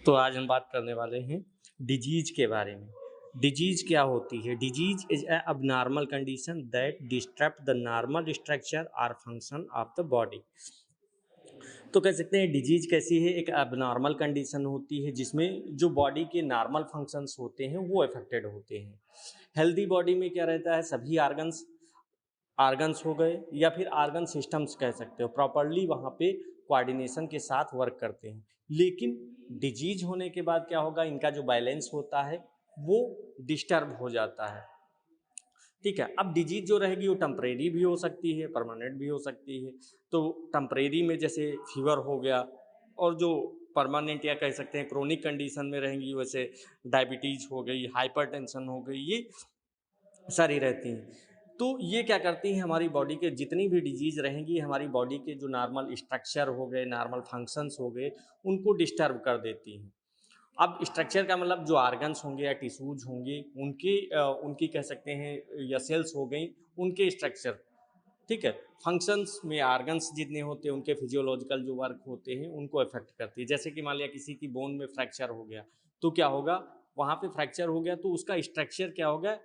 तो आज हम बात करने वाले हैं डिजीज के बारे में। डिजीज क्या होती है? Disease is a abnormal condition that disturb the normal structure और फंक्शन ऑफ द बॉडी। तो कह सकते हैं डिजीज कैसी है? एक abnormal कंडीशन होती है जिसमें जो बॉडी के नॉर्मल फंक्शंस होते हैं वो अफेक्टेड होते हैं। हेल्दी बॉडी में क्या रहता है? सभी ऑर्गन्स ऑर्गन्स हो गए या फिर ऑर्गन सिस्टम्स कह सकते हो, प्रॉपरली वहाँ पे कोऑर्डिनेशन के साथ वर्क करते हैं। लेकिन डिजीज होने के बाद क्या होगा? इनका जो बैलेंस होता है वो डिस्टर्ब हो जाता है। ठीक है, अब डिजीज जो रहेगी वो टेम्परेरी भी हो सकती है, परमानेंट भी हो सकती है। तो टेम्परेरी में जैसे फीवर हो गया, और जो परमानेंट या कह सकते हैं क्रोनिक कंडीशन में रहेंगी वैसे डायबिटीज हो गई, हाइपरटेंशन हो गई, ये सारी रहती हैं। तो ये क्या करती हैं? हमारी बॉडी के जितनी भी डिजीज़ रहेंगी, हमारी बॉडी के जो नॉर्मल स्ट्रक्चर हो गए, नॉर्मल फंक्शंस हो गए, उनको डिस्टर्ब कर देती हैं। अब स्ट्रक्चर का मतलब जो ऑर्गन्स होंगे या टिश्यूज़ होंगे, उनकी कह सकते हैं या सेल्स हो गई, उनके स्ट्रक्चर, ठीक है? फंक्शंस में ऑर्गन्स जितने होते हैं, उनके फिजियोलॉजिकल जो वर्क होते हैं, उनको अफेक्ट करती है। जैसे कि मान लिया किसी की बोन में फ्रैक्चर हो गया, तो क्या होगा? वहाँ पे फ्रैक्चर हो गया तो उसका स्ट्रक्चर क्या हो गया?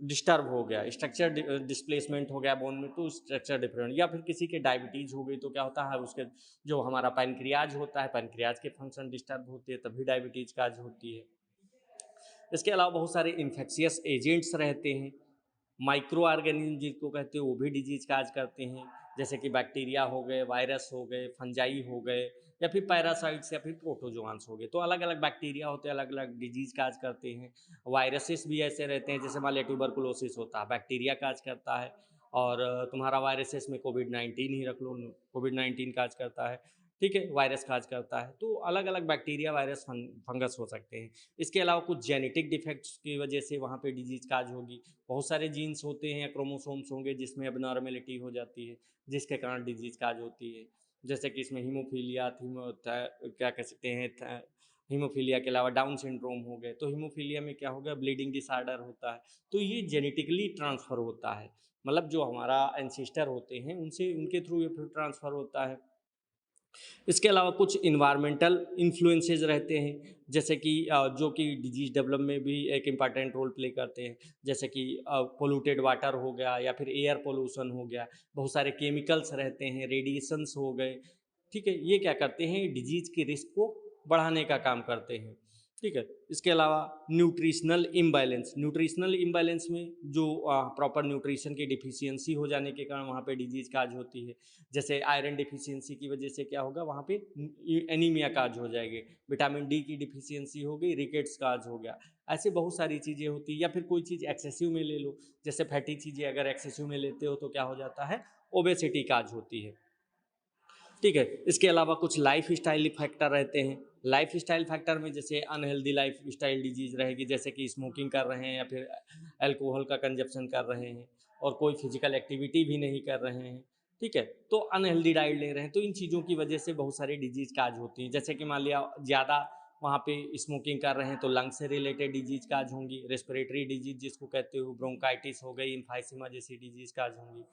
डिस्टर्ब हो गया, स्ट्रक्चर डिस्प्लेसमेंट हो गया बोन में, तो स्ट्रक्चर डिफरेंट। या फिर किसी के डायबिटीज़ हो गई तो क्या होता है? उसके जो हमारा पैनक्रियाज होता है, पैनक्रियाज के फंक्शन डिस्टर्ब होते हैं, तभी डायबिटीज़ काज होती है। इसके अलावा बहुत सारे इन्फेक्शियस एजेंट्स रहते हैं, माइक्रो ऑर्गेनिज्म जिसको कहते हैं, वो भी डिजीज काज करते हैं। जैसे कि बैक्टीरिया हो गए, वायरस हो गए, फंजाई हो गए, या फिर पैरासाइट्स या फिर प्रोटोजोआंस हो गए। तो अलग अलग बैक्टीरिया होते हैं, अलग अलग डिजीज काज करते हैं। वायरसेस भी ऐसे रहते हैं, जैसे मान लिया ट्यूबरकुलोसिस होता है, बैक्टीरिया काज करता है। और तुम्हारा वायरसेस में कोविड-19 ही रख लो, कोविड-19 काज करता है। ठीक है, वायरस काज करता है। तो अलग अलग बैक्टीरिया, वायरस, फंगस हो सकते हैं। इसके अलावा कुछ जेनेटिक डिफेक्ट्स की वजह से वहाँ पे डिजीज काज होगी। बहुत सारे जीन्स होते हैं या क्रोमोसोम्स होंगे जिसमें एबनॉर्मेलिटी हो जाती है, जिसके कारण डिजीज काज होती है। जैसे कि इसमें हीमोफीलिया, क्या कह सकते हैं, हीमोफीलिया के अलावा डाउन सिंड्रोम हो गए। तो हीमोफीलिया में क्या होगा? ब्लीडिंग डिसऑर्डर होता है। तो ये जेनेटिकली ट्रांसफ़र होता है, मतलब जो हमारा एंसिस्टर होते हैं उनसे, उनके थ्रू ये फिर ट्रांसफ़र होता है। इसके अलावा कुछ इन्वायरमेंटल इन्फ्लुएंसेस रहते हैं, जैसे कि जो कि डिजीज डेवलप में भी एक इम्पॉर्टेंट रोल प्ले करते हैं। जैसे कि पोल्यूटेड वाटर हो गया या फिर एयर पोल्यूशन हो गया, बहुत सारे केमिकल्स रहते हैं, रेडिएशंस हो गए। ठीक है, ये क्या करते हैं? डिजीज की रिस्क को बढ़ाने का काम करते हैं। ठीक है, इसके अलावा न्यूट्रिशनल इम्बैलेंस में जो प्रॉपर न्यूट्रिशन की डिफिशियंसी हो जाने के कारण वहाँ पे डिजीज काज होती है। जैसे आयरन डिफिशियंसी की वजह से क्या होगा? वहाँ पे एनीमिया काज हो जाएगी, विटामिन डी की डिफिशियंसी हो गई, रिकेट्स काज हो गया। ऐसे बहुत सारी चीज़ें होती हैं। या फिर कोई चीज़ एक्सेसिव में ले लो, जैसे फैटी चीज़ें अगर एक्सेसिव में लेते हो तो क्या हो जाता है? ओबेसिटी काज होती है। ठीक है, इसके अलावा कुछ लाइफ स्टाइल फैक्टर रहते हैं। लाइफ स्टाइल फैक्टर में जैसे अनहेल्दी लाइफ स्टाइल डिजीज रहेगी, जैसे कि स्मोकिंग कर रहे हैं या फिर अल्कोहल का कंजप्शन कर रहे हैं, और कोई फिजिकल एक्टिविटी भी नहीं कर रहे हैं। ठीक है, तो अनहेल्दी डाइट ले रहे हैं, तो इन चीज़ों की वजह से बहुत सारी डिजीज काज होती हैं। जैसे कि मान लिया ज़्यादा वहाँ पे स्मोकिंग कर रहे हैं तो लंग से रिलेटेड डिजीज काज होंगी, रेस्पिरेटरी डिजीज जिसको कहते हो, ब्रोंकाइटिस हो गई, इम्फाइसीमा जैसी डिजीज काज होंगी।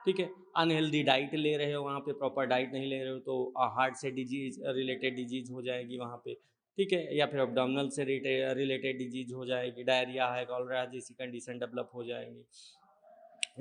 ठीक है, अनहेल्दी डाइट ले रहे हो, वहाँ पे प्रॉपर डाइट नहीं ले रहे हो तो हार्ट से डिजीज रिलेटेड डिजीज हो जाएगी वहाँ पे। ठीक है, या फिर अब्डोमिनल से रिलेटेड डिजीज हो जाएगी, डायरिया है, कॉलरा जैसी कंडीशन डेवलप हो जाएंगी।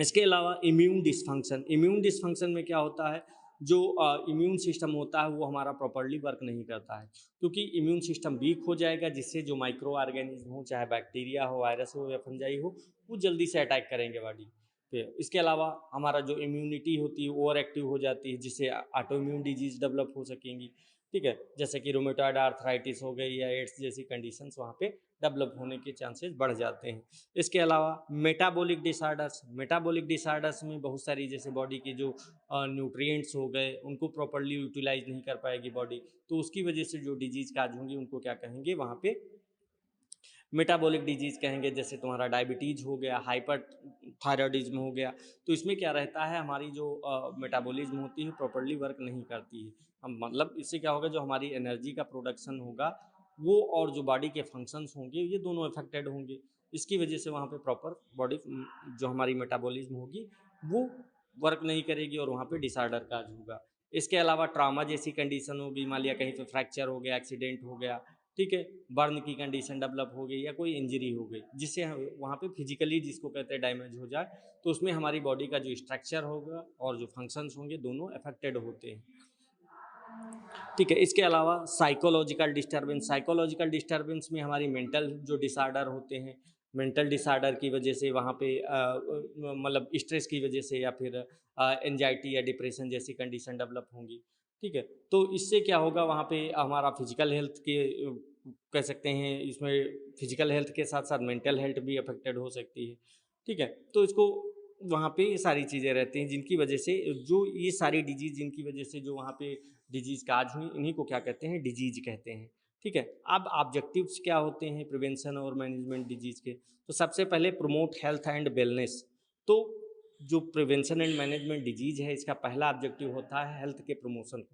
इसके अलावा इम्यून डिस्फंक्शन में क्या होता है? जो इम्यून सिस्टम होता है वो हमारा प्रॉपरली वर्क नहीं करता है, क्योंकि इम्यून सिस्टम वीक हो जाएगा, जिससे जो माइक्रो ऑर्गेनिज्म हो, चाहे बैक्टीरिया हो, वायरस हो या फंजाई हो, वो जल्दी से अटैक करेंगे बॉडी पे। इसके अलावा हमारा जो इम्यूनिटी होती है ओवर एक्टिव हो जाती है, जिससे ऑटो इम्यून डिजीज डेवलप हो सकेंगी। ठीक है, जैसे कि रोमेटॉइड आर्थराइटिस हो गई या एड्स जैसी कंडीशंस वहाँ पे डेवलप होने के चांसेस बढ़ जाते हैं। इसके अलावा मेटाबॉलिक डिसऑर्डर्स में बहुत सारी, जैसे बॉडी के जो न्यूट्रिएंट्स हो गए उनको प्रॉपर्ली यूटिलाइज नहीं कर पाएगी बॉडी, तो उसकी वजह से जो डिजीज काज होंगी उनको क्या कहेंगे? वहाँ पे मेटाबॉलिक डिजीज़ कहेंगे। जैसे तुम्हारा डायबिटीज़ हो गया, हाइपर थायराइडिज्म हो गया। तो इसमें क्या रहता है? हमारी जो मेटाबॉलिज्म होती है प्रॉपर्ली वर्क नहीं करती है। हम मतलब इससे क्या होगा? जो हमारी एनर्जी का प्रोडक्शन होगा वो, और जो बॉडी के फंक्शंस होंगे, ये दोनों अफेक्टेड होंगे। इसकी वजह से वहाँ पे प्रॉपर बॉडी जो हमारी मेटाबॉलिज्म होगी वो वर्क नहीं करेगी, और वहाँ पे डिसऑर्डर काज होगा। इसके अलावा ट्रॉमा जैसी कंडीशन होगी, मान लिया कहीं पे फ्रैक्चर हो गया, एक्सीडेंट हो गया, ठीक है, बर्न की कंडीशन डेवलप हो गई या कोई इंजरी हो गई जिससे वहाँ पे फिजिकली जिसको कहते हैं डैमेज हो जाए, तो उसमें हमारी बॉडी का जो स्ट्रक्चर होगा और जो फंक्शंस होंगे दोनों अफेक्टेड होते हैं। ठीक है, इसके अलावा साइकोलॉजिकल डिस्टर्बेंस में हमारी मेंटल जो डिसऑर्डर होते हैं, मेंटल डिसऑर्डर की वजह से वहाँ पे मतलब स्ट्रेस की वजह से या फिर एंजाइटी या डिप्रेशन जैसी कंडीशन डेवलप होंगी। ठीक है, तो इससे क्या होगा वहाँ पे हमारा फिजिकल हेल्थ के कह सकते हैं इसमें फिजिकल हेल्थ के साथ साथ मेंटल हेल्थ भी अफेक्टेड हो सकती है। ठीक है, तो इसको वहाँ पे ये सारी चीज़ें रहती हैं जिनकी वजह से जो ये सारी डिजीज़ जिनकी वजह से जो वहाँ पे डिजीज़ काज हुई, इन्हीं को क्या कहते हैं, डिजीज़ कहते हैं। ठीक है, अब ऑब्जेक्टिव्स क्या होते हैं प्रिवेंशन और मैनेजमेंट डिजीज़ के? तो सबसे पहले प्रमोट हेल्थ एंड वेलनेस। तो जो प्रिवेंशन एंड मैनेजमेंट डिजीज़ है इसका पहला ऑब्जेक्टिव होता है हेल्थ के प्रमोशन,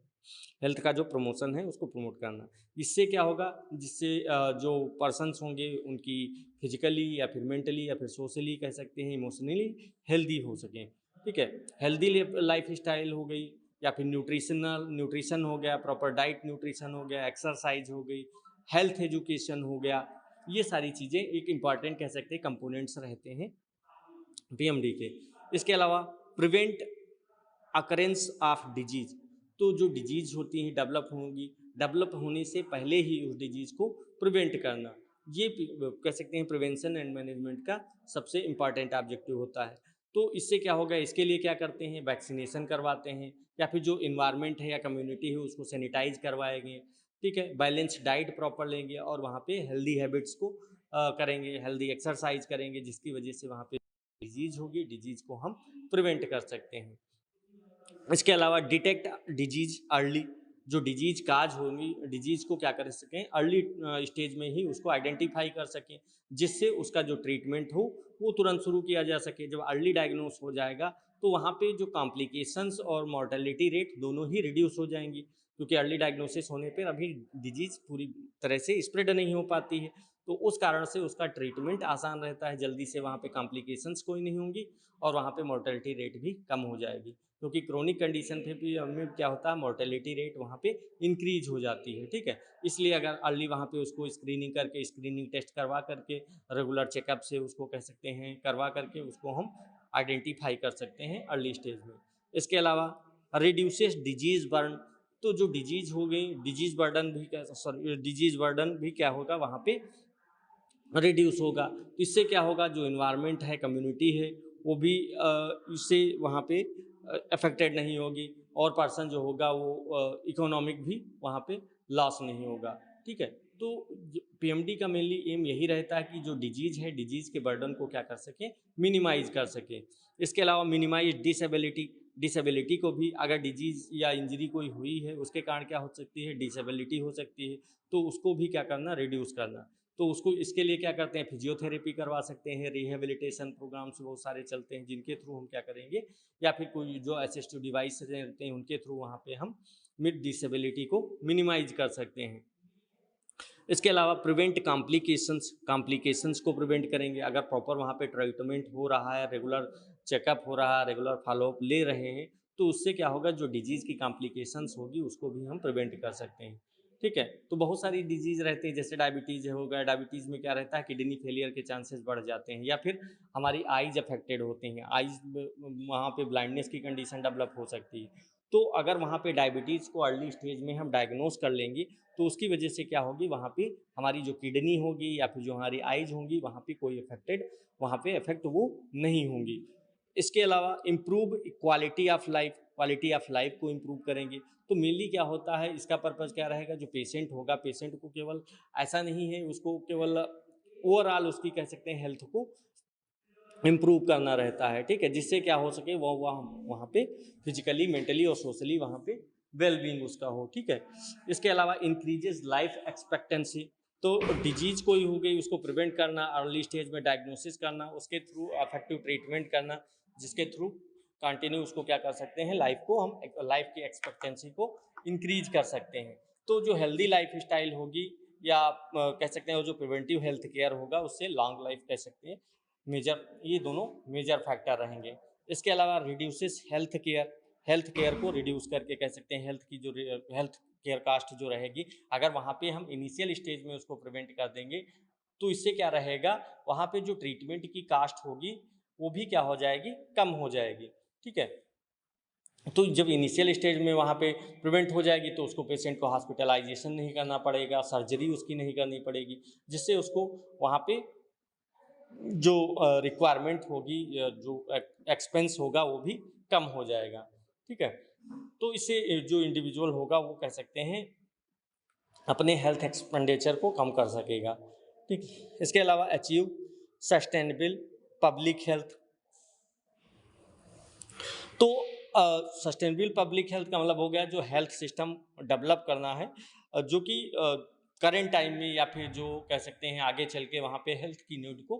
हेल्थ का जो प्रमोशन है उसको प्रमोट करना। इससे क्या होगा, जिससे जो पर्सन्स होंगे उनकी फिजिकली या फिर मेंटली या फिर सोशली कह सकते हैं इमोशनली हेल्दी हो सकें। ठीक है, हेल्दी लाइफ स्टाइल हो गई या फिर न्यूट्रिशन हो गया, प्रॉपर डाइट न्यूट्रिशन हो गया, एक्सरसाइज हो गई, हेल्थ एजुकेशन हो गया, ये सारी चीज़ें एक इम्पॉर्टेंट कह सकते हैं कंपोनेंट्स रहते हैं पीएमडी के। इसके अलावा प्रिवेंट अकरेंस ऑफ डिजीज, तो जो डिजीज होती हैं डेवलप होंगी, डेवलप होने से पहले ही उस डिजीज को प्रिवेंट करना, ये कह सकते हैं प्रिवेंशन एंड मैनेजमेंट का सबसे इम्पॉर्टेंट ऑब्जेक्टिव होता है। तो इससे क्या होगा, इसके लिए क्या करते हैं, वैक्सीनेशन करवाते हैं या फिर जो इन्वायरमेंट है या कम्युनिटी है उसको सैनिटाइज करवाएंगे। ठीक है, बैलेंस डाइट प्रॉपर लेंगे और वहाँ पे हेल्दी हैबिट्स को करेंगे, हेल्दी एक्सरसाइज करेंगे, जिसकी वजह से वहाँ पे डिजीज होगी, डिजीज को हम प्रिवेंट कर सकते हैं। इसके अलावा डिटेक्ट डिजीज अर्ली, जो डिजीज काज होंगी डिजीज को क्या कर सकें, अर्ली स्टेज में ही उसको आइडेंटिफाई कर सकें, जिससे उसका जो ट्रीटमेंट हो वो तुरंत शुरू किया जा सके। जब अर्ली डायग्नोस हो जाएगा तो वहाँ पे जो कॉम्प्लिकेशंस और मॉर्टेलिटी रेट दोनों ही रिड्यूस हो जाएंगी, क्योंकि अर्ली डायग्नोसिस होने पर अभी डिजीज पूरी तरह से स्प्रेड नहीं हो पाती है, तो उस कारण से उसका ट्रीटमेंट आसान रहता है, जल्दी से वहाँ पे कॉम्प्लिकेशंस कोई नहीं होंगी और वहाँ पे मॉर्टेलिटी रेट भी कम हो जाएगी, क्योंकि क्रोनिक कंडीशन पे भी हमें क्या होता है, मॉर्टेलिटी रेट वहाँ पे इंक्रीज हो जाती है। ठीक है, इसलिए अगर अर्ली वहाँ पे उसको स्क्रीनिंग करके, स्क्रीनिंग टेस्ट करवा करके, रेगुलर चेकअप से उसको कह सकते हैं करवा करके उसको हम आइडेंटिफाई कर सकते हैं अर्ली स्टेज में। इसके अलावा रिड्यूसेस डिजीज बर्न, तो जो डिजीज हो गई डिजीज बर्डन भी डिजीज बर्डन भी क्या होगा वहाँ पे रिड्यूस होगा। तो इससे क्या होगा, जो इन्वायरमेंट है, कम्युनिटी है, वो भी इससे वहाँ पे अफेक्टेड नहीं होगी और पर्सन जो होगा वो इकोनॉमिक भी वहाँ पे लॉस नहीं होगा। ठीक है, तो पीएमडी का मेनली एम यही रहता है कि जो डिजीज़ है, डिजीज़ के बर्डन को क्या कर सकें, मिनिमाइज़ कर सकें। इसके अलावा मिनिमाइज डिसेबिलिटी, डिसेबिलिटी को भी, अगर डिजीज़ या इंजरी कोई हुई है उसके कारण क्या हो सकती है, डिसेबिलिटी हो सकती है, तो उसको भी क्या करना, रिड्यूस करना। तो उसको इसके लिए क्या करते हैं, फिजियोथेरेपी करवा सकते हैं, रिहेबिलिटेशन प्रोग्राम्स बहुत सारे चलते हैं जिनके थ्रू हम क्या करेंगे, या फिर कोई जो असिस्टिव डिवाइस रहते हैं उनके थ्रू वहाँ पे हम मिड डिसेबिलिटी को मिनिमाइज कर सकते हैं। इसके अलावा प्रिवेंट कॉम्प्लिकेशंस को प्रिवेंट करेंगे, अगर प्रॉपर वहाँ पे ट्रीटमेंट हो रहा है, रेगुलर चेकअप हो रहा है, रेगुलर फॉलोअप ले रहे हैं, तो उससे क्या होगा, जो डिजीज़ की कॉम्प्लिकेशंस होगी उसको भी हम प्रिवेंट कर सकते हैं। ठीक है, तो बहुत सारी डिजीज़ रहती है, जैसे डायबिटीज़ हो गया, डायबिटीज़ में क्या रहता है, किडनी फेलियर के चांसेस बढ़ जाते हैं, या फिर हमारी आइज़ अफेक्टेड होती हैं, आइज़ वहाँ पे ब्लाइंडनेस की कंडीशन डेवलप हो सकती है। तो अगर वहाँ पे डायबिटीज़ को अर्ली स्टेज में हम डायग्नोस कर लेंगे, तो उसकी वजह से क्या होगी, वहाँ पे हमारी जो किडनी होगी या फिर जो हमारी आइज़ होंगी वहाँ पे कोई वहाँ पे इफेक्ट वो नहीं होंगी। इसके अलावा इम्प्रूव क्वालिटी ऑफ लाइफ को इम्प्रूव करेंगे। तो मेनली क्या होता है, इसका पर्पज़ क्या रहेगा, जो पेशेंट होगा, पेशेंट को केवल ऐसा नहीं है उसको केवल ओवरऑल उसकी कह सकते हैं हेल्थ को इम्प्रूव करना रहता है। ठीक है, जिससे क्या हो सके वो वहाँ पे फिजिकली, मेंटली और सोशली वहाँ पे वेलबींग उसका हो। ठीक है, इसके अलावा इंक्रीजेज लाइफ एक्सपेक्टेंसी, तो डिजीज कोई हो गई उसको प्रिवेंट करना, अर्ली स्टेज में डायग्नोसिस करना, उसके थ्रू इफेक्टिव ट्रीटमेंट करना, जिसके थ्रू कंटिन्यू उसको क्या कर सकते हैं, लाइफ को हम लाइफ की एक्सपेक्टेंसी को इंक्रीज कर सकते हैं। तो जो हेल्दी लाइफ स्टाइल होगी या कह सकते हैं जो प्रिवेंटिव हेल्थ केयर होगा उससे लॉन्ग लाइफ कह सकते हैं, मेजर, ये दोनों मेजर फैक्टर रहेंगे। इसके अलावा रिड्यूसेस हेल्थ केयर को रिड्यूस करके कह सकते हैं हेल्थ केयर कास्ट जो रहेगी, अगर वहाँ पे हम इनिशियल स्टेज में उसको प्रिवेंट कर देंगे तो इससे क्या रहेगा, वहाँ पे जो ट्रीटमेंट की कास्ट होगी वो भी क्या हो जाएगी, कम हो जाएगी। ठीक है, तो जब इनिशियल स्टेज में वहाँ पे प्रिवेंट हो जाएगी तो उसको पेशेंट को हॉस्पिटलाइजेशन नहीं करना पड़ेगा, सर्जरी उसकी नहीं करनी पड़ेगी, जिससे उसको वहाँ पे जो रिक्वायरमेंट होगी, जो एक्सपेंस होगा वो भी कम हो जाएगा। ठीक है, तो इससे जो इंडिविजुअल होगा वो कह सकते हैं अपने हेल्थ एक्सपेंडिचर को कम कर सकेगा। ठीक, इसके अलावा अचीव सस्टेनेबल पब्लिक हेल्थ। तो सस्टेनेबल पब्लिक हेल्थ का मतलब हो गया जो हेल्थ सिस्टम डेवलप करना है, जो कि करेंट टाइम में या फिर जो कह सकते हैं आगे चल के वहाँ पे हेल्थ की नीड को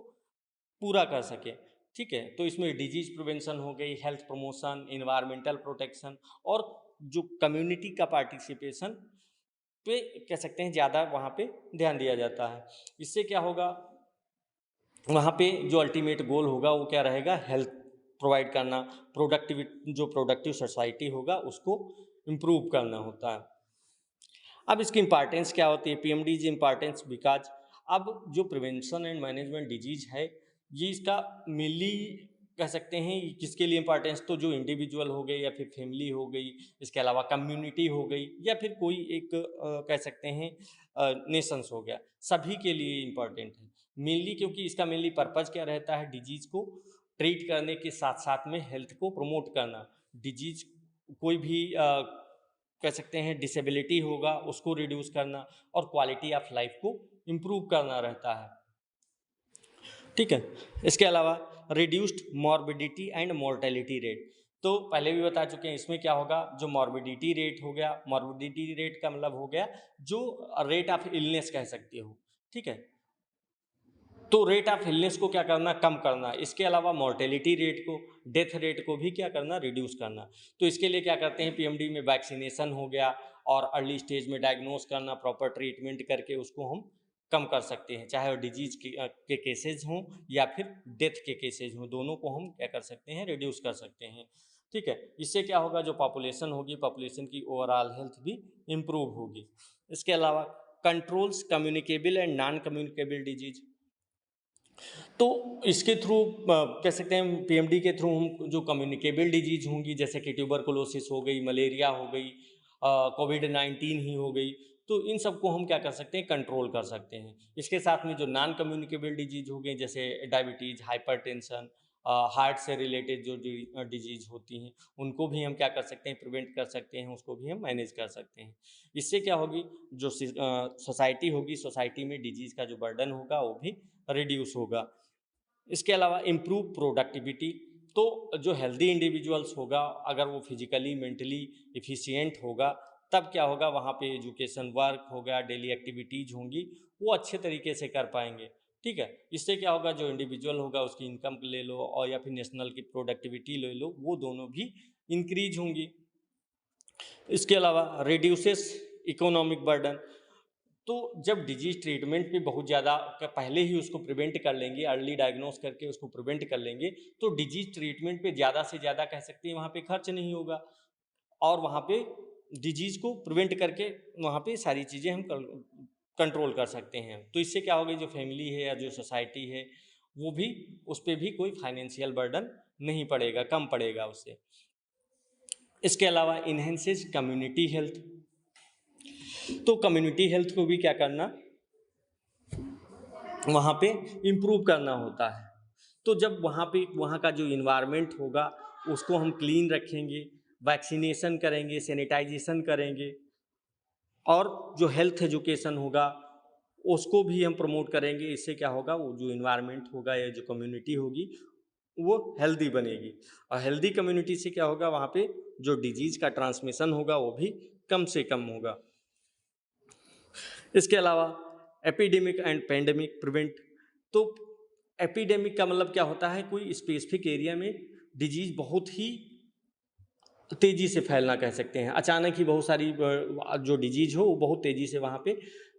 पूरा कर सके। ठीक है, तो इसमें डिजीज प्रिवेंशन हो गई, हेल्थ प्रमोशन, इन्वायरमेंटल प्रोटेक्शन और जो कम्युनिटी का पार्टिसिपेशन पे कह सकते हैं ज़्यादा वहाँ पे ध्यान दिया जाता है। इससे क्या होगा, वहाँ पे जो अल्टीमेट गोल होगा वो क्या रहेगा, हेल्थ प्रोवाइड करना, जो प्रोडक्टिव सोसाइटी होगा उसको इम्प्रूव करना होता है। अब इसकी इंपॉर्टेंस क्या होती है, पीएमडीज इंपॉर्टेंस बिकॉज अब जो प्रिवेंशन एंड मैनेजमेंट डिजीज है ये इसका मेनली कह सकते हैं किसके लिए इंपॉर्टेंस, तो जो इंडिविजुअल हो गई या फिर फैमिली हो गई, इसके अलावा कम्युनिटी हो गई या फिर कोई एक कह सकते हैं नेशंस हो गया, सभी के लिए इम्पॉर्टेंट है मेनली, क्योंकि इसका मेनली पर्पज़ क्या रहता है, डिजीज को ट्रीट करने के साथ साथ में हेल्थ को प्रमोट करना। डिजीज कोई भी कह सकते हैं डिसेबिलिटी होगा उसको रिड्यूस करना और क्वालिटी ऑफ लाइफ को इम्प्रूव करना रहता है। ठीक है, इसके अलावा reduced morbidity and mortality rate, तो पहले भी बता चुके हैं इसमें क्या होगा, जो मॉर्बिडिटी रेट हो गया, मॉर्बिडिटी रेट का मतलब हो गया जो रेट ऑफ इलनेस कह सकते हो। ठीक है, तो रेट ऑफ इलनेस को क्या करना, कम करना। इसके अलावा मोर्टेलिटी रेट को, डेथ रेट को भी क्या करना, रिड्यूस करना। तो इसके लिए क्या करते हैं, पीएमडी में वैक्सीनेशन हो गया और अर्ली स्टेज में डायग्नोस करना, प्रॉपर ट्रीटमेंट करके उसको हम कम कर सकते हैं, चाहे वो डिजीज के केसेज हों या फिर डेथ के केसेज हों, दोनों को हम क्या कर सकते हैं, रिड्यूस कर सकते हैं। ठीक है, इससे क्या होगा, जो पॉपुलेशन होगी, पॉपुलेशन की ओवरऑल हेल्थ भी इम्प्रूव होगी। इसके अलावा controls communicable and non communicable disease, तो इसके थ्रू कह सकते हैं पीएमडी के थ्रू हम जो कम्युनिकेबल डिजीज होंगी, जैसे कि ट्यूबरकुलोसिस हो गई, मलेरिया हो गई, कोविड-19 ही हो गई, तो इन सबको हम क्या कर सकते हैं, कंट्रोल कर सकते हैं। इसके साथ में जो नॉन कम्युनिकेबल डिजीज हो गई, जैसे डायबिटीज़, हाइपरटेंशन, हार्ट से रिलेटेड जो डिजीज होती हैं उनको भी हम क्या कर सकते हैं, प्रिवेंट कर सकते हैं, उसको भी हम मैनेज कर सकते हैं। इससे क्या होगी, जो सोसाइटी होगी, सोसाइटी में डिजीज़ का जो बर्डन होगा वो भी रिड्यूस होगा। इसके अलावा इम्प्रूव प्रोडक्टिविटी, तो जो हेल्दी इंडिविजुअल्स होगा अगर वो फिजिकली मेंटली इफ़िशियंट होगा तब क्या होगा, वहाँ पे एजुकेशन वर्क होगा, डेली एक्टिविटीज़ होंगी, वो अच्छे तरीके से कर पाएंगे। ठीक है, इससे क्या होगा, जो इंडिविजुअल होगा उसकी इनकम ले लो और या फिर नेशनल की प्रोडक्टिविटी ले लो, वो दोनों भी इंक्रीज होंगी। इसके अलावा रिड्यूसेस इकोनॉमिक बर्डन, तो जब डिजीज ट्रीटमेंट पे बहुत ज़्यादा पहले ही उसको प्रिवेंट कर लेंगे, अर्ली डायग्नोस करके उसको प्रिवेंट कर लेंगे, तो डिजीज ट्रीटमेंट पे ज़्यादा से ज़्यादा कह सकते हैं वहाँ पे खर्च नहीं होगा और वहाँ पे डिजीज को प्रिवेंट करके वहाँ पे सारी चीज़ें हम कंट्रोल कर सकते हैं। तो इससे क्या होगा, जो फैमिली है या जो सोसाइटी है वो भी, उस पर भी कोई फाइनेंशियल बर्डन नहीं पड़ेगा, कम पड़ेगा उससे। इसके अलावा इन्हेंसेस कम्युनिटी हेल्थ, तो कम्युनिटी हेल्थ को भी क्या करना, वहाँ पे इम्प्रूव करना होता है। तो जब वहाँ पे वहाँ का जो इन्वायरमेंट होगा उसको हम क्लीन रखेंगे, वैक्सीनेशन करेंगे, सैनिटाइजेशन करेंगे और जो हेल्थ एजुकेशन होगा उसको भी हम प्रमोट करेंगे। इससे क्या होगा, वो जो इन्वायरमेंट होगा या जो कम्युनिटी होगी वो हेल्दी बनेगी और हेल्दी कम्युनिटी से क्या होगा, वहाँ पे जो डिजीज का ट्रांसमिशन होगा वो भी कम से कम होगा। इसके अलावा एपिडेमिक एंड पेंडेमिक प्रिवेंट, तो एपिडेमिक का मतलब क्या होता है, कोई स्पेसिफिक एरिया में डिजीज बहुत ही तेज़ी से फैलना कह सकते हैं, अचानक ही बहुत सारी जो डिजीज हो वो बहुत तेज़ी से वहाँ पे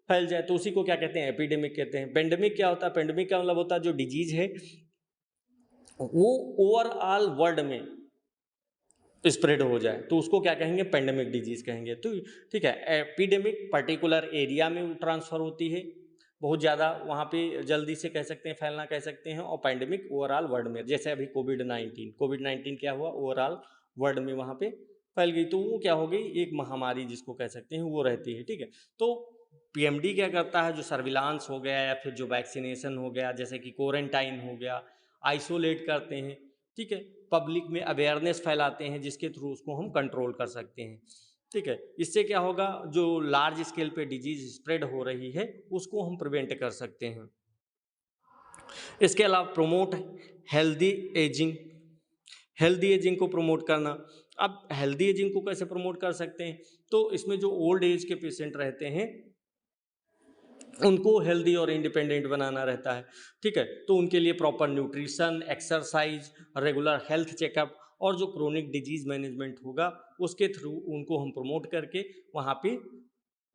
फैल जाए, तो उसी को क्या कहते हैं, एपिडेमिक कहते हैं। पेंडेमिक क्या होता है, पेंडेमिक का मतलब होता है जो डिजीज है वो ओवरऑल वर्ल्ड में स्प्रेड हो जाए तो उसको क्या कहेंगे, पेंडेमिक डिजीज कहेंगे। तो ठीक है, एपिडेमिक पर्टिकुलर एरिया में ट्रांसफर होती है, बहुत ज़्यादा वहाँ पे जल्दी से कह सकते हैं फैलना कह सकते हैं, और पैंडेमिक ओवरऑल वर्ल्ड में, जैसे अभी कोविड 19 क्या हुआ, ओवरऑल वर्ल्ड में वहाँ पे फैल गई, तो वो क्या हो गई, एक महामारी जिसको कह सकते हैं वो रहती है। ठीक है, तो पीएमडी क्या करता है, जो सर्विलांस हो गया या फिर जो वैक्सीनेशन हो गया, जैसे कि क्वारंटाइन हो गया, आइसोलेट करते हैं। ठीक है, पब्लिक में अवेयरनेस फैलाते हैं जिसके थ्रू उसको हम कंट्रोल कर सकते हैं। ठीक है, इससे क्या होगा, जो लार्ज स्केल पे डिजीज स्प्रेड हो रही है उसको हम प्रिवेंट कर सकते हैं। इसके अलावा promote healthy ageing, healthy ageing को प्रमोट करना। अब हेल्दी एजिंग को कैसे प्रमोट कर सकते हैं, तो इसमें जो ओल्ड एज के पेशेंट रहते हैं उनको हेल्दी और इंडिपेंडेंट बनाना रहता है। ठीक है, तो उनके लिए proper nutrition, exercise, regular health checkup और जो क्रोनिक डिजीज मैनेजमेंट होगा उसके थ्रू उनको हम प्रमोट करके वहाँ पे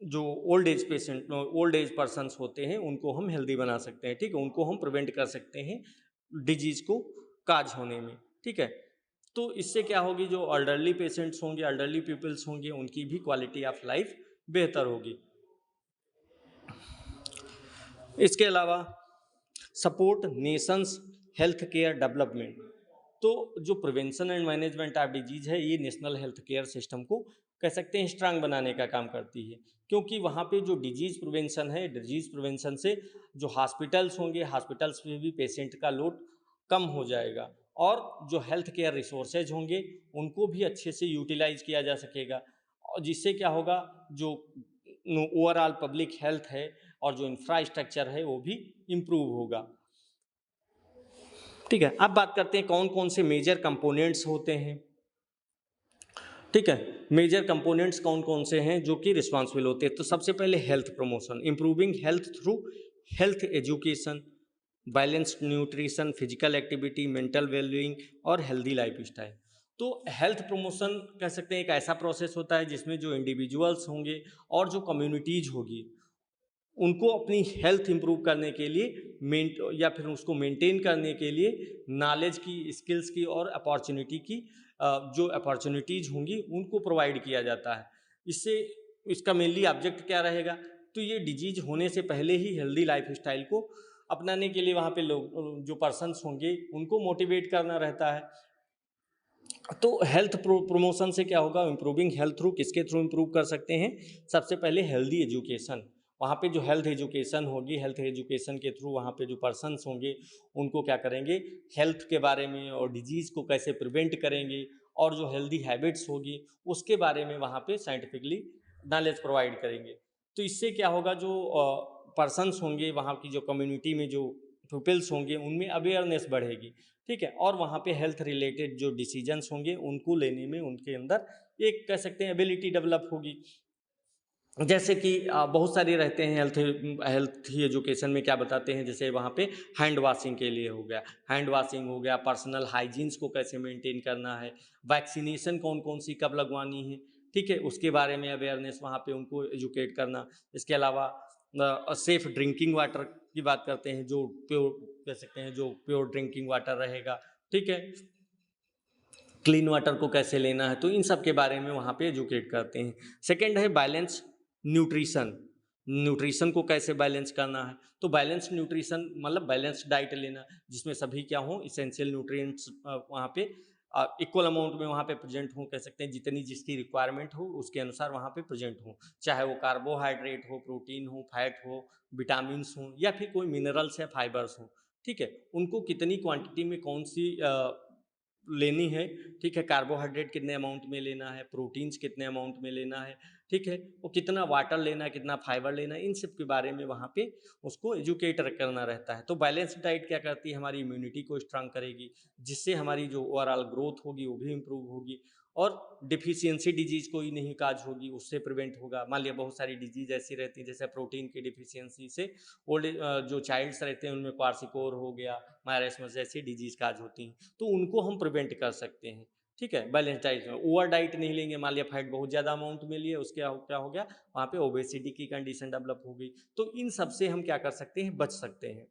जो ओल्ड एज पर्सनस होते हैं उनको हम हेल्दी बना सकते हैं। ठीक है, उनको हम प्रिवेंट कर सकते हैं डिजीज को काज होने में। ठीक है, तो इससे क्या होगी, जो अल्डरली पेशेंट्स होंगे, अल्डरली पीपल्स होंगे, उनकी भी क्वालिटी ऑफ लाइफ बेहतर होगी। इसके अलावा support Nations health care development, तो जो prevention and management of disease है ये नेशनल हेल्थ केयर सिस्टम को कह सकते हैं स्ट्रांग बनाने का काम करती है, क्योंकि वहाँ पे जो डिजीज प्रिवेंशन है, डिजीज प्रिवेंशन से जो हॉस्पिटल्स होंगे, हॉस्पिटल्स में भी पेशेंट का लोड कम हो जाएगा, और जो हेल्थ केयर रिसोर्सेज होंगे उनको भी अच्छे से यूटिलाइज किया जा सकेगा, और जिससे क्या होगा, जो ओवरऑल पब्लिक हेल्थ है और जो इंफ्रास्ट्रक्चर है वो भी इम्प्रूव होगा। ठीक है, अब बात करते हैं कौन कौन से मेजर कंपोनेंट्स होते हैं। ठीक है, मेजर कंपोनेंट्स कौन कौन से हैं जो कि रिस्पॉन्सिबल होते हैं, तो सबसे पहले health promotion, improving health through health education, balanced nutrition, physical activity, mental wellbeing और हेल्दी लाइफ स्टाइल। तो हेल्थ प्रमोशन कह सकते हैं एक ऐसा प्रोसेस होता है जिसमें जो इंडिविजुअल्स होंगे और जो कम्युनिटीज होगी उनको अपनी हेल्थ इंप्रूव करने के लिए या फिर उसको मेंटेन करने के लिए नॉलेज की, स्किल्स की और अपॉर्चुनिटी की, जो अपॉर्चुनिटीज़ होंगी उनको प्रोवाइड किया जाता है। इससे इसका मेनली ऑब्जेक्ट क्या रहेगा, तो ये डिजीज होने से पहले ही हेल्दी लाइफ स्टाइल को अपनाने के लिए वहाँ पे लोग, जो पर्सन्स होंगे उनको मोटिवेट करना रहता है। तो हेल्थ प्रमोशन से क्या होगा, इम्प्रूविंग हेल्थ थ्रू, किसके थ्रू इम्प्रूव कर सकते हैं, सबसे पहले हेल्दी एजुकेशन, वहाँ पे जो हेल्थ एजुकेशन होगी, हेल्थ एजुकेशन के थ्रू वहाँ पे जो पर्सन्स होंगे उनको क्या करेंगे, हेल्थ के बारे में और डिजीज़ को कैसे प्रिवेंट करेंगे और जो हेल्दी हैबिट्स होगी उसके बारे में वहाँ पे साइंटिफिकली नॉलेज प्रोवाइड करेंगे। तो इससे क्या होगा, जो पर्सन्स होंगे, वहाँ की जो कम्युनिटी में जो पीपल्स होंगे उनमें अवेयरनेस बढ़ेगी। ठीक है, और वहाँ पे हेल्थ रिलेटेड जो डिसीजंस होंगे उनको लेने में उनके अंदर एक कह सकते हैं एबिलिटी डेवलप होगी। जैसे कि बहुत सारे रहते हैं हेल्थ एजुकेशन में क्या बताते हैं, जैसे वहाँ पे हैंड वॉशिंग के लिए हो गया, हैंड वॉशिंग हो गया, पर्सनल हाइजीन्स को कैसे मेंटेन करना है, वैक्सीनेशन कौन कौन सी कब लगवानी है, ठीक है, उसके बारे में अवेयरनेस वहाँ पे उनको एजुकेट करना। इसके अलावा सेफ ड्रिंकिंग वाटर की बात करते हैं, जो प्योर कह सकते हैं, जो प्योर ड्रिंकिंग वाटर रहेगा। ठीक है, क्लीन वाटर को कैसे लेना है, तो इन सब के बारे में वहाँ पे एजुकेट करते हैं। सेकंड है बैलेंस न्यूट्रिशन, न्यूट्रिशन को कैसे बैलेंस करना है, तो बैलेंस न्यूट्रिशन मतलब बैलेंस डाइट लेना जिसमें सभी क्या हो, इसेंशियल न्यूट्रिएंट्स वहाँ पे इक्वल अमाउंट में वहाँ पे प्रेजेंट हो, कह सकते हैं जितनी जिसकी रिक्वायरमेंट हो उसके अनुसार वहाँ पे प्रेजेंट हो, चाहे वो कार्बोहाइड्रेट हो, प्रोटीन हो, फैट हो, विटामिन्स हो या फिर कोई मिनरल्स या फाइबर्स हो। ठीक है, उनको कितनी क्वांटिटी में कौन सी लेनी है। ठीक है, कार्बोहाइड्रेट कितने अमाउंट में लेना है, प्रोटीन्स कितने अमाउंट में लेना है, ठीक है, वो कितना वाटर लेना है, कितना फाइबर लेना है, इन सब के बारे में वहाँ पे उसको एजुकेट करना रहता है। तो बैलेंस डाइट क्या करती है, हमारी इम्यूनिटी को स्ट्रांग करेगी, जिससे हमारी जो ओवरऑल ग्रोथ होगी वो भी इम्प्रूव होगी, और डिफिशियंसी डिजीज कोई नहीं काज होगी, उससे प्रिवेंट होगा। मान लिया बहुत सारी डिजीज ऐसी रहती है जैसे प्रोटीन की डिफिशियंसी से ओल्ड जो चाइल्ड्स रहते हैं उनमें क्वार्सिकोर हो गया, मायरेस्मस जैसी डिजीज काज होती हैं, तो उनको हम प्रिवेंट कर सकते हैं। ठीक है, बैलेंस डाइट में ओवर डाइट नहीं लेंगे, मान लिया फैट बहुत ज़्यादा अमाउंट में लिए, उसके क्या हो गया, वहाँ पे ओबेसिटी की कंडीशन डेवलप हो गई। तो इन सब से हम क्या कर सकते हैं, बच सकते हैं।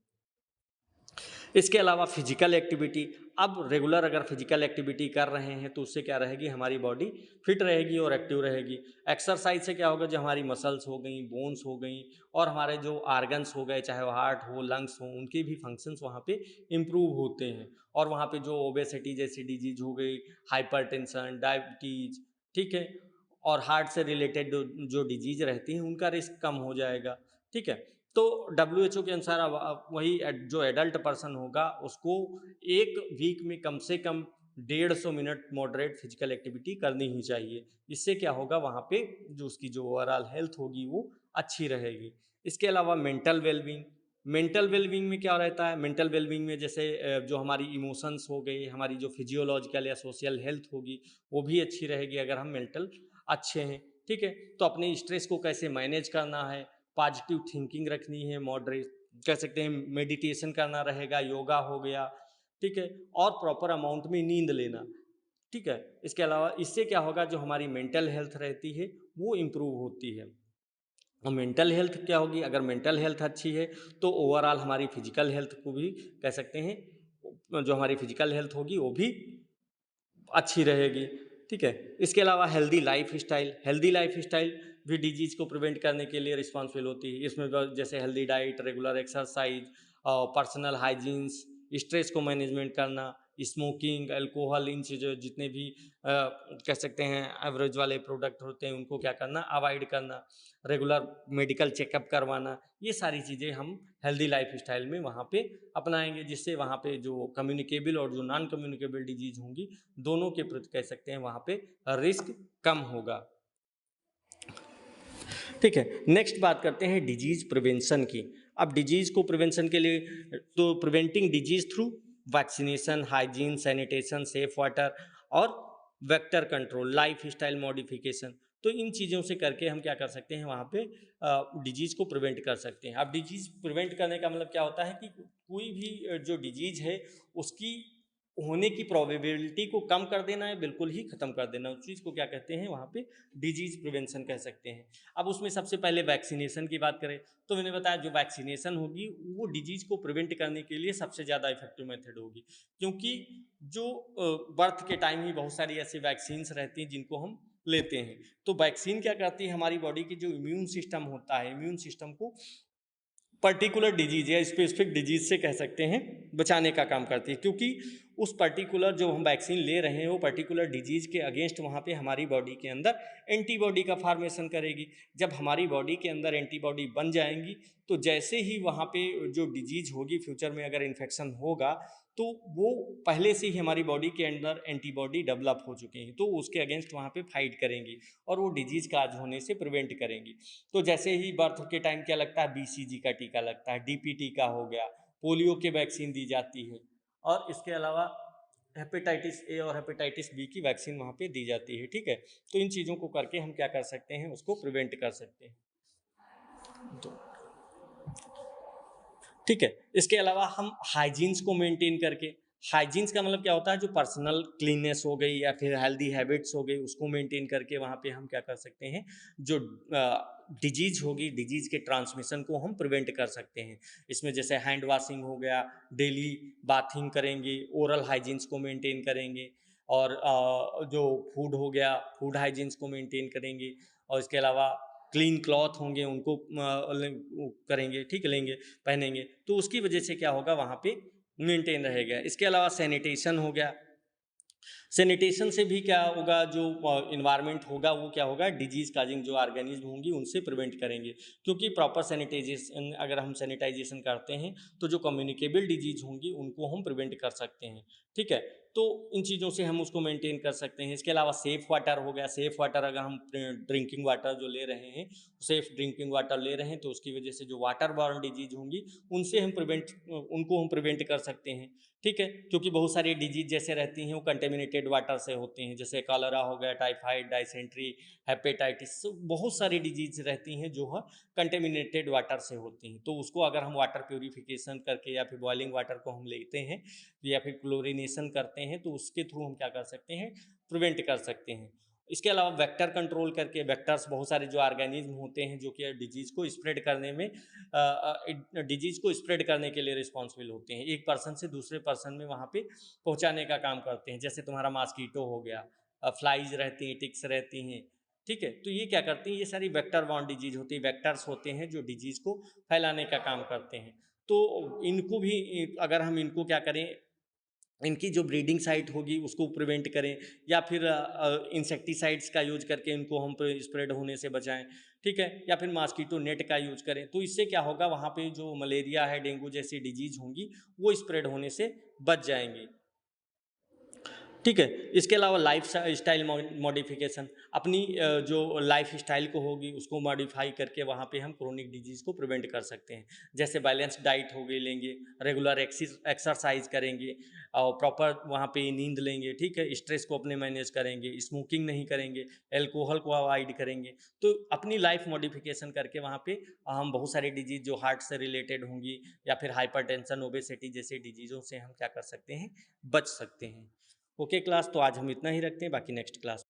इसके अलावा फिजिकल एक्टिविटी, अब रेगुलर अगर फिजिकल एक्टिविटी कर रहे हैं तो उससे क्या रहेगी, हमारी बॉडी फिट रहेगी और एक्टिव रहेगी। एक्सरसाइज से क्या होगा, जो हमारी मसल्स हो गई, बोन्स हो गई और हमारे जो आर्गन्स हो गए, चाहे वो हार्ट हो, लंग्स हो, उनके भी फंक्शंस वहाँ पे इम्प्रूव होते हैं। और वहाँ पे जो ओबेसिटी जैसी डिजीज हो गई, हाइपरटेंशन, डायबिटीज, ठीक है, और हार्ट से रिलेटेड जो डिजीज रहती हैं उनका रिस्क कम हो जाएगा। ठीक है, तो WHO के अनुसार अब वही जो एडल्ट पर्सन होगा उसको एक वीक में कम से कम 150 मिनट मॉडरेट फिजिकल एक्टिविटी करनी ही चाहिए। इससे क्या होगा, वहाँ पे जो उसकी जो ओवरऑल हेल्थ होगी वो अच्छी रहेगी। इसके अलावा मेंटल वेलबींग, मेंटल वेलबींग में क्या रहता है, मेंटल वेलबींग में जैसे जो हमारी इमोशंस हो गई, हमारी जो फिजियोलॉजिकल या सोशल हेल्थ होगी वो भी अच्छी रहेगी अगर हम मेंटल अच्छे हैं। ठीक है, तो अपने स्ट्रेस को कैसे मैनेज करना है, पॉजिटिव थिंकिंग रखनी है, मॉडरेट कह सकते हैं, मेडिटेशन करना रहेगा, योगा हो गया, ठीक है, और प्रॉपर अमाउंट में नींद लेना। ठीक है, इसके अलावा इससे क्या होगा, जो हमारी मेंटल हेल्थ रहती है वो इम्प्रूव होती है। और मेंटल हेल्थ क्या होगी, अगर मेंटल हेल्थ अच्छी है तो ओवरऑल हमारी फिजिकल हेल्थ को भी कह सकते हैं, जो हमारी फिजिकल हेल्थ होगी वो भी अच्छी रहेगी। ठीक है, इसके अलावा हेल्दी लाइफ स्टाइल भी डिजीज़ को प्रिवेंट करने के लिए रिस्पॉन्सिबल होती है। इसमें जैसे healthy diet, regular exercise, personal hygienes, stress को मैनेजमेंट करना, स्मोकिंग, अल्कोहल, इन चीज़ों जितने भी कह सकते हैं एवरेज वाले प्रोडक्ट होते हैं उनको क्या करना, अवॉइड करना, रेगुलर मेडिकल चेकअप करवाना, ये सारी चीज़ें हम हेल्दी लाइफ स्टाइल में वहाँ पे अपनाएंगे, जिससे वहाँ पे जो कम्युनिकेबल और जो नॉन कम्युनिकेबल डिजीज होंगी दोनों के प्रति कह सकते हैं वहाँ पे रिस्क कम होगा। ठीक है, नेक्स्ट बात करते हैं डिजीज प्रिवेंशन की। अब डिजीज को प्रिवेंशन के लिए तो preventing disease through vaccination, hygiene, sanitation, safe water और vector control, life style modification, तो इन चीज़ों से करके हम क्या कर सकते हैं, वहाँ पे डिजीज़ को प्रिवेंट कर सकते हैं। अब डिजीज़ प्रिवेंट करने का मतलब क्या होता है कि कोई भी जो डिजीज़ है उसकी होने की प्रोबेबिलिटी को कम कर देना है, बिल्कुल ही ख़त्म कर देना, उस चीज़ को क्या कहते हैं, वहाँ पे डिजीज़ प्रिवेंशन कह सकते हैं। अब उसमें सबसे पहले वैक्सीनेशन की बात करें तो मैंने बताया जो वैक्सीनेशन होगी वो डिजीज़ को प्रिवेंट करने के लिए सबसे ज़्यादा इफेक्टिव मेथड होगी, क्योंकि जो बर्थ के टाइम ही बहुत सारी ऐसी वैक्सीन्स रहती हैं जिनको हम लेते हैं। तो वैक्सीन क्या करती है, हमारी बॉडी की जो इम्यून सिस्टम होता है, इम्यून सिस्टम को पर्टिकुलर डिजीज या स्पेसिफिक डिजीज से कह सकते हैं बचाने का काम करती है, क्योंकि उस पर्टिकुलर जो हम वैक्सीन ले रहे हैं वो पर्टिकुलर डिजीज के अगेंस्ट वहाँ पे हमारी बॉडी के अंदर एंटीबॉडी का फॉर्मेशन करेगी। जब हमारी बॉडी के अंदर एंटीबॉडी बन जाएंगी तो जैसे ही वहाँ पे जो डिजीज होगी, फ्यूचर में अगर इन्फेक्शन होगा तो वो पहले से ही हमारी बॉडी के अंदर एंटीबॉडी डेवलप हो चुके हैं, तो उसके अगेंस्ट वहाँ पे फाइट करेंगी और वो डिजीज़ का आज होने से प्रिवेंट करेंगी। तो जैसे ही बर्थ के टाइम क्या लगता है, BCG का टीका लगता है, DPT का हो गया, पोलियो के वैक्सीन दी जाती है, और इसके अलावा हेपेटाइटिस ए और हेपेटाइटिस बी की वैक्सीन वहाँ पे दी जाती है। ठीक है, तो इन चीज़ों को करके हम क्या कर सकते हैं, उसको प्रिवेंट कर सकते हैं। तो ठीक है, इसके अलावा हम हाइजीन्स को मेंटेन करके, हाइजीन्स का मतलब क्या होता है, जो पर्सनल क्लीननेस हो गई या फिर हेल्दी हैबिट्स हो गई उसको मेंटेन करके वहाँ पे हम क्या कर सकते हैं, जो डिजीज होगी, डिजीज के ट्रांसमिशन को हम प्रिवेंट कर सकते हैं। इसमें जैसे हैंड वॉशिंग हो गया, डेली बाथिंग करेंगे, ओरल हाइजीन्स को मेंटेन करेंगे, और जो फूड हो गया, फूड हाइजीन्स को मेंटेन करेंगे, और इसके अलावा क्लीन क्लॉथ होंगे उनको करेंगे, ठीक है, पहनेंगे, तो उसकी वजह से क्या होगा, वहाँ पे मेंटेन रहेगा। इसके अलावा सैनिटेशन हो गया, सैनिटेशन से भी क्या होगा, जो इन्वायरमेंट होगा वो क्या होगा, डिजीज काजिंग जो ऑर्गेनिज्म होंगी उनसे प्रिवेंट करेंगे, क्योंकि प्रॉपर सैनिटाइजेशन अगर हम सैनिटाइजेशन करते हैं तो जो कम्युनिकेबल डिजीज होंगी उनको हम प्रिवेंट कर सकते हैं। ठीक है, तो इन चीज़ों से हम उसको मेंटेन कर सकते हैं। इसके अलावा सेफ़ वाटर हो गया, सेफ़ वाटर अगर हम ड्रिंकिंग वाटर जो ले रहे हैं, सेफ़ ड्रिंकिंग वाटर ले रहे हैं तो उसकी वजह से जो वाटर बॉर्न डिजीज होंगी उनसे हम उनको हम प्रिवेंट कर सकते हैं। ठीक है, क्योंकि बहुत सारी डिजीज जैसे रहती हैं वो कंटेमिनेटेड वाटर से होती हैं, जैसे कॉलरा हो गया, टाइफाइड, डाइसेंट्री, हेपेटाइटिस, बहुत सारी डिजीज रहती हैं जो है कंटेमिनेटेड वाटर से होती हैं। तो उसको अगर हम वाटर प्योरीफिकेशन करके या फिर बॉइलिंग वाटर को हम लेते हैं या फिर क्लोरिनेशन करते हैं तो उसके थ्रू हम क्या कर सकते हैं, प्रिवेंट कर सकते हैं। इसके अलावा वेक्टर कंट्रोल करके, वेक्टर्स बहुत सारे जो ऑर्गेनिज्म होते हैं जो कि डिजीज़ को स्प्रेड करने में डिजीज़ को स्प्रेड करने के लिए रिस्पॉन्सिबल होते हैं, एक पर्सन से दूसरे पर्सन में वहाँ पे पहुँचाने का काम करते हैं। जैसे तुम्हारा मॉस्किटो हो गया, फ्लाइज रहती हैं, टिक्स रहती हैं, ठीक है? तो ये क्या करती हैं, ये सारी वेक्टर बॉर्न डिजीज़ होती है, वेक्टर्स होते हैं जो डिजीज़ को फैलाने का काम करते हैं। तो इनको भी अगर हम इनको क्या करें, इनकी जो ब्रीडिंग साइट होगी उसको प्रिवेंट करें, या फिर इंसेक्टिसाइड्स का यूज करके इनको हम स्प्रेड होने से बचाएं, ठीक है, या फिर मॉस्किटो नेट का यूज करें। तो इससे क्या होगा, वहाँ पे जो मलेरिया है, डेंगू जैसी डिजीज होंगी वो स्प्रेड होने से बच जाएंगी, ठीक है। इसके अलावा लाइफ स्टाइल मॉडिफिकेशन, अपनी जो लाइफ स्टाइल को होगी उसको मॉडिफाई करके वहाँ पे हम क्रोनिक डिजीज़ को प्रिवेंट कर सकते हैं। जैसे बैलेंस डाइट हो गई लेंगे, रेगुलर एक्सरसाइज करेंगे और प्रॉपर वहाँ पे नींद लेंगे, ठीक है, स्ट्रेस को अपने मैनेज करेंगे, स्मोकिंग नहीं करेंगे, एल्कोहल को अवॉइड करेंगे। तो अपनी लाइफ मॉडिफिकेशन करके वहाँ पे हम बहुत सारी डिजीज़ जो हार्ट से रिलेटेड होंगी या फिर हाइपरटेंशन, ओबेसिटी जैसी डिजीज़ों से हम क्या कर सकते हैं, बच सकते हैं। ओके क्लास, तो आज हम इतना ही रखते हैं, बाकी नेक्स्ट क्लास